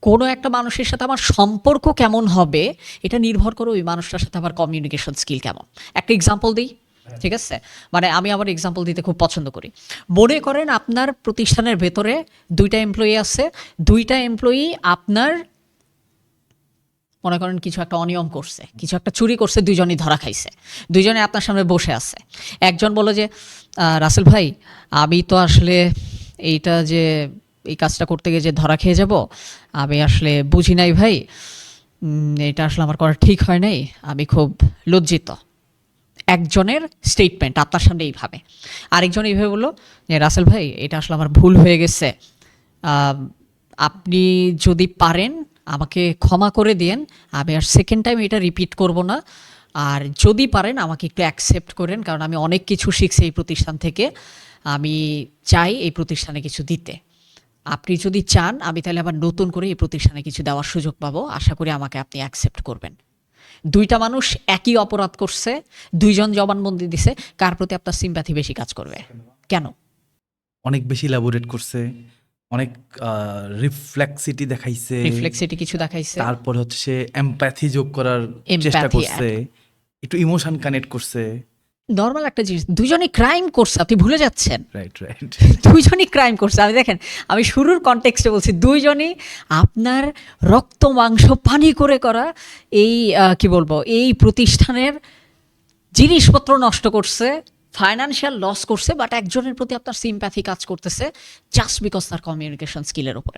কোনো একটা মানুষের সাথে আমার সম্পর্ক কেমন হবে এটা নির্ভর করে ওই মানুষটার সাথে আমার কমিউনিকেশন স্কিল কেমন। একটা এক্সাম্পল দিই, ঠিক আছে? মানে আমি আমার এক্সাম্পল দিতে খুব পছন্দ করি। মনে করেন আপনার প্রতিষ্ঠানের ভেতরে 2টা এমপ্লয়ি আছে, 2টা এমপ্লয়ি আপনার মনে করেন কিছু একটা অনিয়ম করছে, কিছু একটা চুরি করছে, দুইজনই ধরা খাইছে, দুইজনে আপনার সামনে বসে আছে। একজন বলল যে রাসেল ভাই, আমি তো আসলে এইটা যে এই কাজটা করতে গিয়ে যে ধরা খেয়ে যাব, আমি আসলে বুঝি নাই ভাই, এটা আসলে আমার করা ঠিক হয় নাই, আমি খুব লজ্জিত। একজনের স্টেটমেন্ট আপনার সামনে এইভাবে। আরেকজন এইভাবে বললো যে রাসেল ভাই, এটা আসলে আমার ভুল হয়ে গেছে, আপনি যদি পারেন আমাকে ক্ষমা করে দিয়েন, আমি আর সেকেন্ড টাইম এটা রিপিট করব না। আর যদি পারেন আমাকে একটু অ্যাকসেপ্ট করেন, কারণ আমি অনেক কিছু শিখছি এই প্রতিষ্ঠান থেকে, আমি চাই এই প্রতিষ্ঠানে কিছু দিতে। আপনি যদি চান আমি তাহলে আবার নতুন করে এই প্রতিষ্ঠানে কিছু দেওয়ার সুযোগ পাবো, আশা করি আমাকে আপনি অ্যাকসেপ্ট করবেন। 2টা মানুষ একই অপরাধ করছে, 2জন জবানবন্দি দিছে, কার প্রতি আপনার সিম্প্যাথি বেশি কাজ করবে? কেন? অনেক বেশি elaborate করছে, অনেক রিফ্লেক্সিটি দেখাইছে, রিফ্লেক্সিটি কিছু দেখাইছে, তারপর হচ্ছে সে এমপ্যাথি যোগ করার চেষ্টা Empathy করছে, একটু ইমোশন কানেক্ট করছে। নর্মাল একটা জিনিস। দুজনই ক্রাইম করছে, আপনি ভুলে যাচ্ছেন। রাইট রাইট দুইজনই ক্রাইম করছে। আমি দেখেন, আমি শুরুর কনটেক্সটে বলছি, দুইজনই আপনার রক্ত মাংস পানি করে করা এই কি বলবো, এই প্রতিষ্ঠানের জিনিসপত্র নষ্ট করছে, ফাইন্যান্সিয়াল লস করছে, বাট একজনের প্রতি আপনার সিম্প্যাথি কাজ করতেছে জাস্ট বিকজ তার কমিউনিকেশন স্কিলের উপরে।